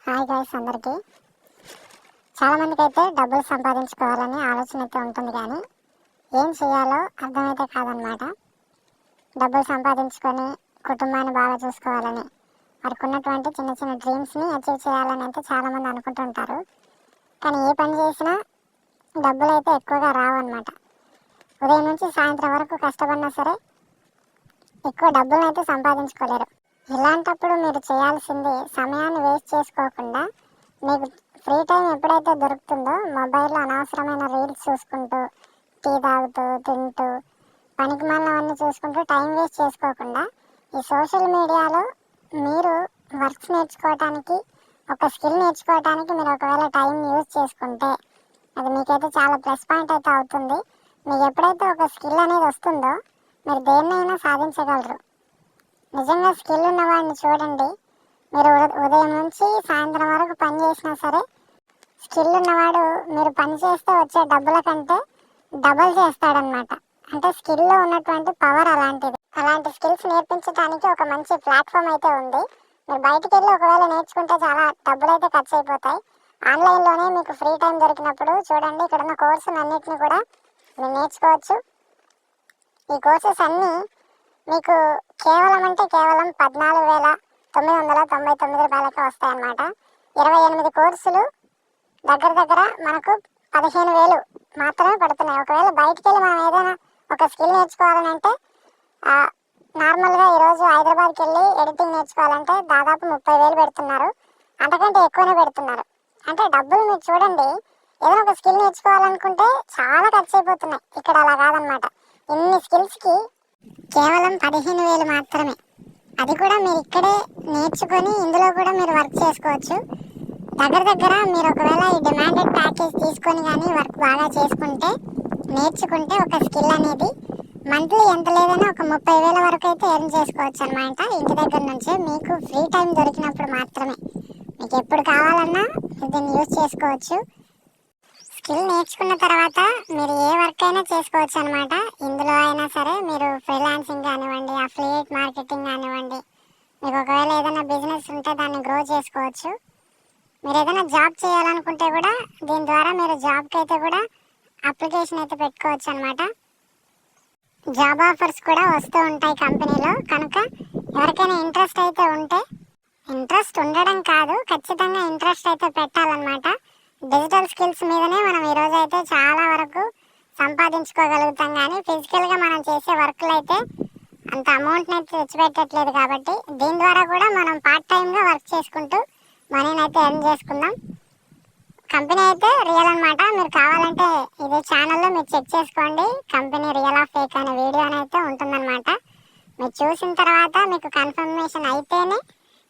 Hi guys అందరికీ. చాలామందికి అయితే డబ్బులు సంపాదించుకోవాలని ఆలోచన అయితే ఉంటుంది, కానీ ఏం చేయాలో అర్థమైతే కాదనమాట. డబ్బులు సంపాదించుకొని కుటుంబాన్ని బాగా చూసుకోవాలని, వారికి ఉన్నటువంటి చిన్న చిన్న డ్రీమ్స్ని అచీవ్ చేయాలని అయితే చాలామంది అనుకుంటుంటారు. కానీ ఏ పని చేసినా డబ్బులు అయితే ఎక్కువగా రావన్నమాట. ఉదయం నుంచి సాయంత్రం వరకు కష్టపడినా సరే ఎక్కువ డబ్బులను అయితే సంపాదించుకోలేరు. ఇలాంటప్పుడు మీరు చేయాల్సింది సమయాన్ని వేస్ట్ చేసుకోకుండా, మీకు ఫ్రీ టైం ఎప్పుడైతే దొరుకుతుందో మొబైల్లో అనవసరమైన రీల్స్ చూసుకుంటూ, టీ తాగుతూ, తింటూ, పనికి మాలినవన్నీ చూసుకుంటూ టైం వేస్ట్ చేసుకోకుండా ఈ సోషల్ మీడియాలో మీరు వర్క్స్ నేర్చుకోవడానికి, ఒక స్కిల్ నేర్చుకోవడానికి మీరు ఒకవేళ టైం యూజ్ చేసుకుంటే అది మీకైతే చాలా ప్లస్ పాయింట్ అయితే అవుతుంది. మీకు ఎప్పుడైతే ఒక స్కిల్ అనేది వస్తుందో మీరు దేన్నైనా సాధించగలరు. నిజంగా స్కిల్ ఉన్నవాడిని చూడండి, మీరు ఉదయం నుంచి సాయంత్రం వరకు పని చేసినా సరే స్కిల్ ఉన్నవాడు మీరు పని చేస్తే వచ్చే డబ్బుల కంటే డబల్ చేస్తాడనమాట. అంటే స్కిల్లో ఉన్నటువంటి పవర్ అలాంటిది. అలాంటి స్కిల్స్ నేర్పించడానికి ఒక మంచి ప్లాట్ఫామ్ అయితే ఉంది. మీరు బయటికి వెళ్ళి ఒకవేళ నేర్చుకుంటే చాలా డబ్బులు అయితే ఖర్చు అయిపోతాయి. ఆన్లైన్లోనే మీకు ఫ్రీ టైం దొరికినప్పుడు చూడండి, ఇక్కడ ఉన్న కోర్సులు అన్నిటిని కూడా మీరు నేర్చుకోవచ్చు. ఈ కోర్సెస్ అన్నీ మీకు కేవలం 14,999 రూపాయలకే వస్తాయన్నమాట. 28 కోర్సులు దగ్గర మనకు 15,000 మాత్రమే పడుతున్నాయి. ఒకవేళ బయటికి వెళ్ళి మనం ఏదైనా ఒక స్కిల్ నేర్చుకోవాలని అంటే నార్మల్గా ఈరోజు హైదరాబాద్కి వెళ్ళి ఎడిటింగ్ నేర్చుకోవాలంటే దాదాపు 30,000 పెడుతున్నారు, అంతకంటే ఎక్కువనే పెడుతున్నారు. అంటే డబ్బులు మీరు చూడండి, ఏదైనా ఒక స్కిల్ నేర్చుకోవాలనుకుంటే చాలా ఖర్చు అయిపోతున్నాయి. ఇక్కడ అలా కాదనమాట. ఇన్ని స్కిల్స్కి కేవలం 15,000 మాత్రమే. అది కూడా మీరు ఇక్కడే నేర్చుకొని ఇందులో కూడా మీరు వర్క్ చేసుకోవచ్చు. దగ్గర మీరు ఒకవేళ ఈ డిమాండెడ్ ప్యాకేజ్ తీసుకొని కానీ వర్క్ బాగా చేసుకుంటే, నేర్చుకుంటే ఒక స్కిల్ అనేది మంత్లీ ఎంత లేదైనా ఒక 30,000 వరకు అయితే ఎర్న్ చేసుకోవచ్చు అనమాట. ఇంటి దగ్గర నుంచే మీకు ఫ్రీ టైం దొరికినప్పుడు మాత్రమే. మీకు ఎప్పుడు కావాలన్నా దీన్ని యూజ్ చేసుకోవచ్చు. స్కిల్ నేర్చుకున్న తర్వాత మీరు ఏ వర్క్ అయినా చేసుకోవచ్చు అనమాట. ఇందులో అయినా సరే మీరు ఫ్రీలాన్సింగ్ కానివ్వండి, అఫిలియేట్ మార్కెటింగ్ కానివ్వండి, మీకు ఒకవేళ ఏదైనా బిజినెస్ ఉంటే దాన్ని గ్రో చేసుకోవచ్చు. మీరు ఏదైనా జాబ్ చేయాలనుకుంటే కూడా దీని ద్వారా మీరు జాబ్కి అయితే కూడా అప్లికేషన్ అయితే పెట్టుకోవచ్చు అనమాట. జాబ్ ఆఫర్స్ కూడా వస్తూ ఉంటాయి కంపెనీలో. కనుక ఎవరికైనా ఇంట్రెస్ట్ అయితే ఉంటే, ఇంట్రెస్ట్ ఉండడం కాదు, ఖచ్చితంగా ఇంట్రెస్ట్ అయితే పెట్టాలన్నమాట. డిజిటల్ స్కిల్స్ మీదనే మనం ఈరోజు అయితే చాలా వరకు సంపాదించుకోగలుగుతాం, కానీ ఫిజికల్గా మనం చేసే వర్క్లు అయితే అంత అమౌంట్ని అయితే తెచ్చిపెట్టట్లేదు. కాబట్టి దీని ద్వారా కూడా మనం పార్ట్ టైంగా వర్క్ చేసుకుంటూ మనీని అయితే ఎర్న్ చేసుకుందాం. కంపెనీ అయితే రియల్ అనమాట. మీరు కావాలంటే ఇది ఛానల్లో మీరు చెక్ చేసుకోండి, కంపెనీ రియల్ ఆఫ్ ఫేక్ అనే వీడియో అయితే ఉంటుందన్నమాట. మీరు చూసిన తర్వాత మీకు కన్ఫర్మేషన్ అయితేనే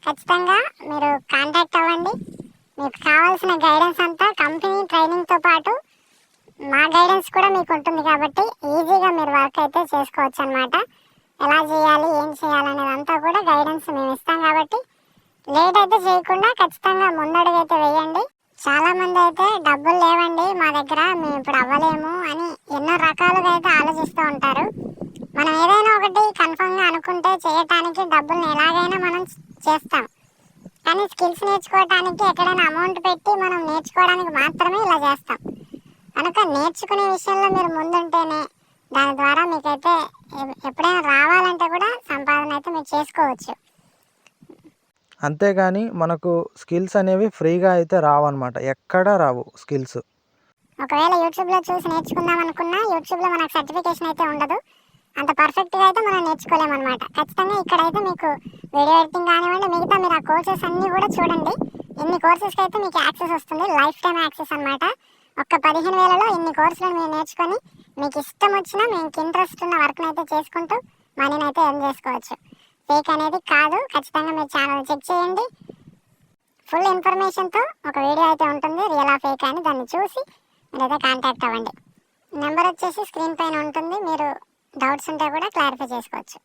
ఖచ్చితంగా మీరు కాంటాక్ట్ అవ్వండి. మీకు కావాల్సిన గైడెన్స్ అంతా కంపెనీ ట్రైనింగ్తో పాటు మా గైడెన్స్ కూడా మీకు ఉంటుంది. కాబట్టి ఈజీగా మీరు వర్క్ అయితే చేసుకోవచ్చు అనమాట. ఎలా చేయాలి, ఏం చేయాలనేది అంతా కూడా గైడెన్స్ మేము ఇస్తాం. కాబట్టి లేట్ అయితే చేయకుండా ఖచ్చితంగా ముందడుగు అయితే వేయండి. చాలామంది అయితే డబ్బులు లేవండి మా దగ్గర, మేము ఇప్పుడు అవ్వలేము అని ఎన్నో రకాలుగా అయితే ఆలోచిస్తూ ఉంటారు. మనం ఏదైనా ఒకటి కన్ఫర్మ్గా అనుకుంటే చేయటానికి డబ్బుల్ని ఎలాగైనా మనం చేస్తాం. కానీ స్కిల్స్ నేర్చుకోవడానికి ఎక్కడైనా అమౌంట్ పెట్టి మనం నేర్చుకోవడానికి మాత్రమే ఇలా చేస్తాం. కనుక నేర్చుకునే విషయంలో మీరు ముందుంటేనే దాని ద్వారా మీకైతే ఎప్పుడైనా రావాలంటే కూడా సంపాదన అయితే మీరు చేసుకోవచ్చు. అంతేగాని మనకు స్కిల్స్ అనేవి ఫ్రీగా అయితే రావన్నమాట, ఎక్కడా రావు స్కిల్స్. ఒకవేళ యూట్యూబ్లో చూసి నేర్చుకుందాం అనుకున్నా యూట్యూబ్లో మనకు సర్టిఫికేషన్ అయితే ఉండదు, అంత పర్ఫెక్ట్గా అయితే మనం నేర్చుకోలేమన్నమాట. ఖచ్చితంగా ఇక్కడైతే మీకు వీడియో ఎడిటింగ్ కానివ్వండి, మిగతా మీరు ఆ కోర్సెస్ అన్నీ కూడా చూడండి. ఇన్ని కోర్సెస్కి అయితే మీకు యాక్సెస్ వస్తుంది, లైఫ్ టైం యాక్సెస్ అనమాట. ఒక్క 15,000లో ఇన్ని కోర్సులను మీరు నేర్చుకొని మీకు ఇష్టం వచ్చినా మీకు ఇంట్రెస్ట్ ఉన్న వర్క్ని అయితే చేసుకుంటూ మనీని అయితే ఎర్న్ చేసుకోవచ్చు. ఫేక్ అనేది కాదు. ఖచ్చితంగా మీరు ఛానల్ చెక్ చేయండి. ఫుల్ ఇన్ఫర్మేషన్తో ఒక వీడియో అయితే ఉంటుంది, రియల్ ఆ ఫేక్ అని. దాన్ని చూసి మీరైతే కాంటాక్ట్ అవ్వండి. నెంబర్ వచ్చేసి స్క్రీన్ పైన ఉంటుంది. మీరు డౌట్స్ ఉంటే కూడా క్లారిఫై చేసుకోవచ్చు.